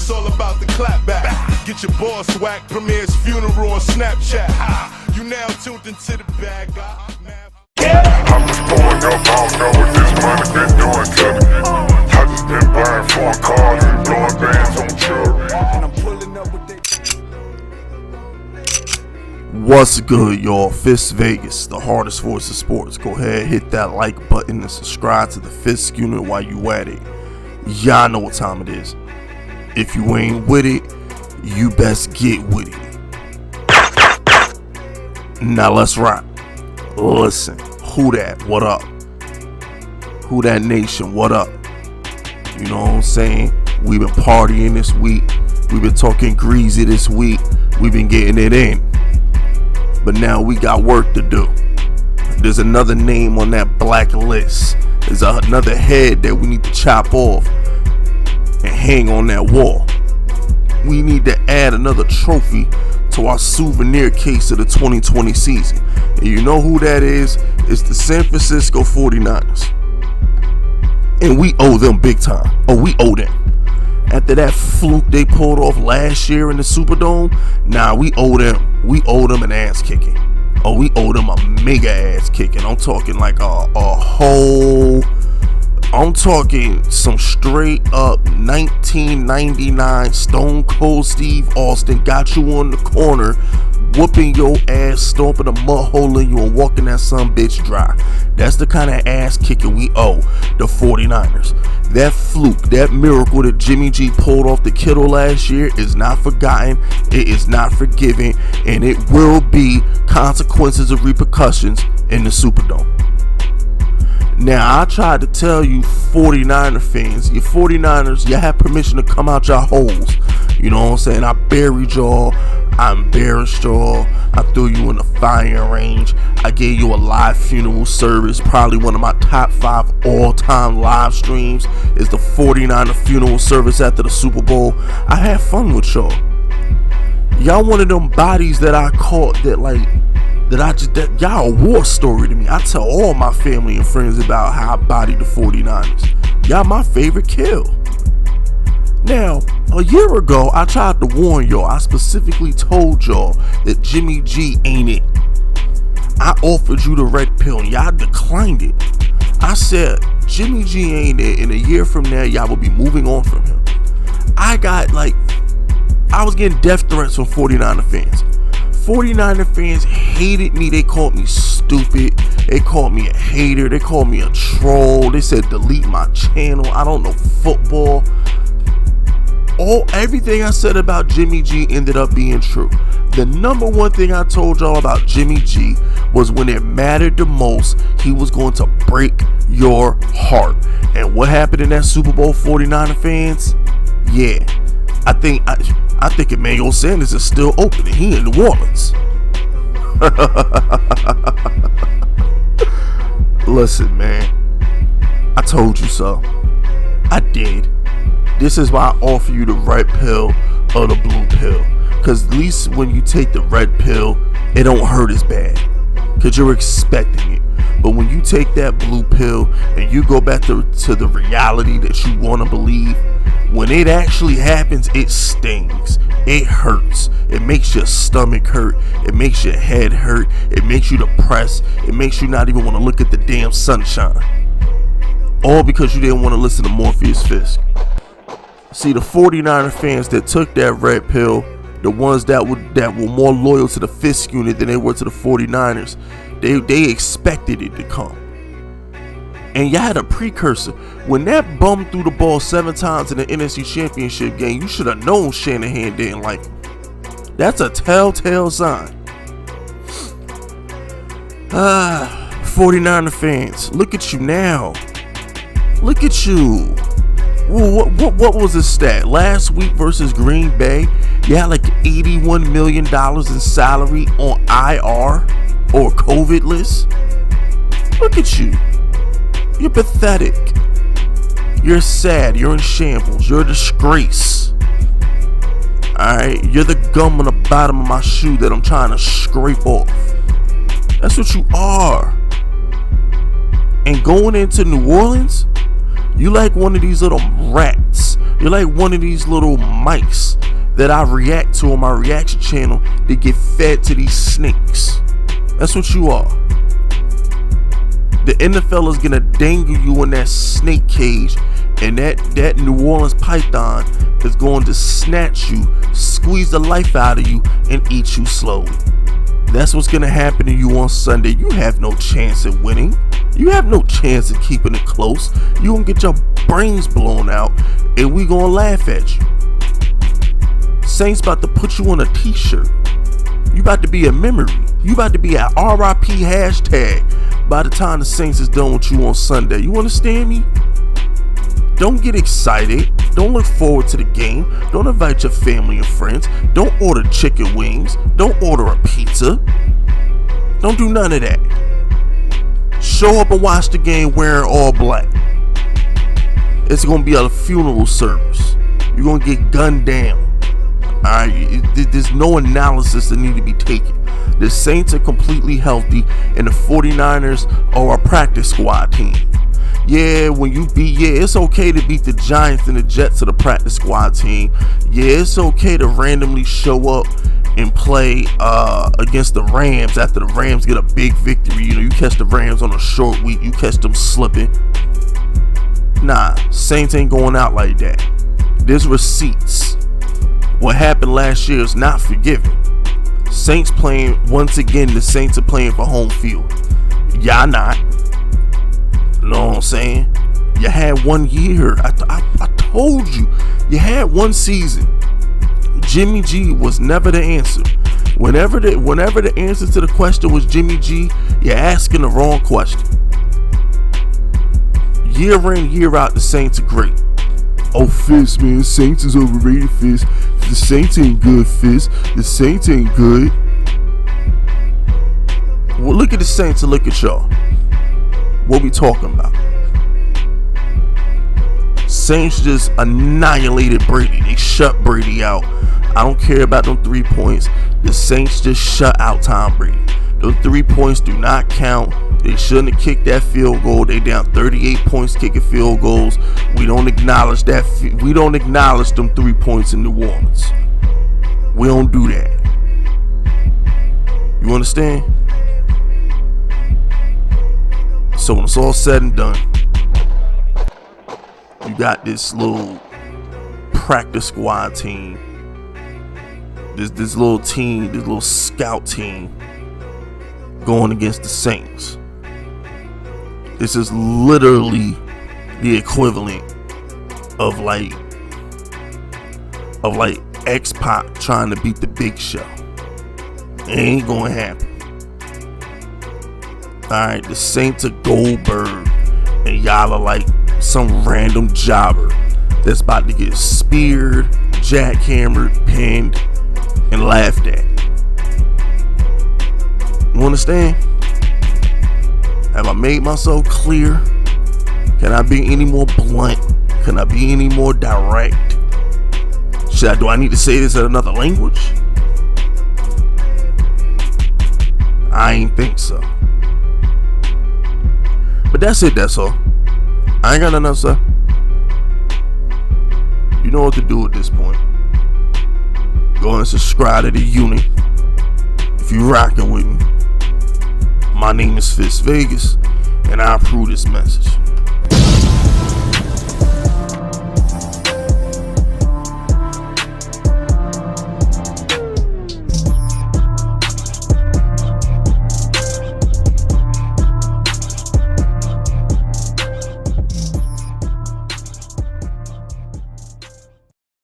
it's all about the clap back. Get your boss whacked, Premier's funeral on Snapchat. You now tuned into the bag. I'm just pulling up, I don't know what this money been doing to me. I just been buying foreign cars and blowing bands on jewelry. And I'm pulling up with that. What's good, y'all? Fisk Vegas, the hardest voice of sports. Go ahead, hit that like button and subscribe to the Fisk unit while you at it. Y'all know what time it is. If you ain't with it, you best get with it. Now let's rock. Listen, who that? What up? Who that nation? What up? You know what I'm saying? We've been partying this week. We've been talking greasy this week. We've been getting it in. But now we got work to do. There's another name on that black list. There's another head that we need to chop off and hang on that wall. We need to add another trophy to our souvenir case of the 2020 season. And you know who that is? It's the San Francisco 49ers. And we owe them big time. Oh, we owe them. After that fluke they pulled off last year in the Superdome, we owe them an ass kicking. Oh, we owe them a mega ass kicking. I'm talking like I'm talking some straight up 1999 Stone Cold Steve Austin got you on the corner, whooping your ass, stomping a mud hole in you and walking that son bitch dry. That's the kind of ass kicking we owe the 49ers. That fluke, that miracle that Jimmy G pulled off the Kittle last year is not forgotten, it is not forgiven, and it will be consequences of repercussions in the Superdome. Now, I tried to tell you 49er fans, you 49ers, you have permission to come out your holes. You know what I'm saying? I buried y'all, I embarrassed y'all, I threw you in the firing range, I gave you a live funeral service. Probably one of my top 5 all-time live streams is the 49er funeral service after the Super Bowl. I had fun with y'all. Y'all one of them bodies that I caught that y'all a war story to me. I tell all my family and friends about how I bodied the 49ers. Y'all my favorite kill. Now, a year ago, I tried to warn y'all. I specifically told y'all that Jimmy G ain't it. I offered you the red pill and y'all declined it. I said, Jimmy G ain't it. In a year from now, y'all will be moving on from him. I was getting death threats from 49er fans. 49er fans hated me. They called me stupid. They called me a hater. They called me a troll. They said delete my channel. I don't know football. Everything I said about Jimmy G ended up being true. The number one thing I told y'all about Jimmy G was when it mattered the most, he was going to break your heart. And what happened in that Super Bowl, 49er fans? Yeah, I think Emmanuel Sanders is still open and he in New Orleans. Listen, man, I told you so. I did. This is why I offer you the red pill or the blue pill. Because at least when you take the red pill, it don't hurt as bad. Because you're expecting it. But when you take that blue pill and you go back to the reality that you want to believe, when it actually happens, it stings. It hurts. It makes your stomach hurt. It makes your head hurt. It makes you depressed. It makes you not even want to look at the damn sunshine. All because you didn't want to listen to Morpheus Fisk. See, the 49er fans that took that red pill, the ones that were more loyal to the Fisk unit than they were to the 49ers, they expected it to come. And you had a precursor. When that bum threw the ball 7 times in the NFC Championship game, you should have known Shanahan didn't like him. That's a telltale sign. 49er fans, look at you now. Look at you. What was the stat? Last week versus Green Bay, you had like $81 million in salary on IR or COVID list. Look at you. You're pathetic. You're sad. You're in shambles. You're a disgrace. Alright? You're the gum on the bottom of my shoe that I'm trying to scrape off. That's what you are. And going into New Orleans, you like one of these little rats You're like one of these little mice that I react to on my reaction channel that get fed to these snakes. That's what you are. The NFL is gonna dangle you in that snake cage, and that New Orleans python is going to snatch you, squeeze the life out of you, and eat you slowly. That's what's gonna happen to you on Sunday. You have no chance at winning. You have no chance at keeping it close. You gonna get your brains blown out, and we gonna laugh at you. Saints about to put you on a t-shirt. You about to be a memory. You about to be an RIP hashtag by the time the Saints is done with you on Sunday. You understand me? Don't get excited. Don't look forward to the game. Don't invite your family and friends. Don't order chicken wings. Don't order a pizza. Don't do none of that. Show up and watch the game wearing all black. It's gonna be a funeral service. You're gonna get gunned down. Alright, there's no analysis that need to be taken. The Saints are completely healthy, and the 49ers are a practice squad team. Yeah, it's okay to beat the Giants and the Jets of the practice squad team. Yeah, it's okay to randomly show up and play against the Rams after the Rams get a big victory. You catch the Rams on a short week, you catch them slipping. Nah, Saints ain't going out like that. There's receipts. What happened last year is not forgiven. Saints playing, once again, the Saints are playing for home field. Y'all not. You know what I'm saying? You had 1 year. I told you. You had one season. Jimmy G was never the answer. Whenever the answer to the question was Jimmy G, you're asking the wrong question. Year in, year out, the Saints are great. Oh, Fisk, man, Saints is overrated, Fisk. The Saints ain't good, Fisk. The Saints ain't good. Well, look at the Saints and look at y'all. What we talking about? Saints just annihilated Brady. They shut Brady out. I don't care about them 3 points. The Saints just shut out Tom Brady. Those 3 points do not count. They shouldn't have kicked that field goal. They down 38 points kicking field goals. We don't acknowledge that. We don't acknowledge them 3 points in New Orleans. We don't do that. You understand? So when it's all said and done, you got this little practice squad team. This little team, this little scout team going against the Saints. This is literally the equivalent of like X-Pac trying to beat the Big Show. It ain't gonna happen. Alright, the Saints are Goldberg, and y'all are like some random jobber that's about to get speared, jackhammered, pinned, and laughed at. You understand? Have I made myself clear? Can I be any more blunt? Can I be any more direct? Do I need to say this in another language? I ain't think so. But that's it, that's all. I ain't got nothing else to say. You know what to do at this point. Go and subscribe to the unit if you rocking with me. My name is Fisk Vegas, and I approve this message.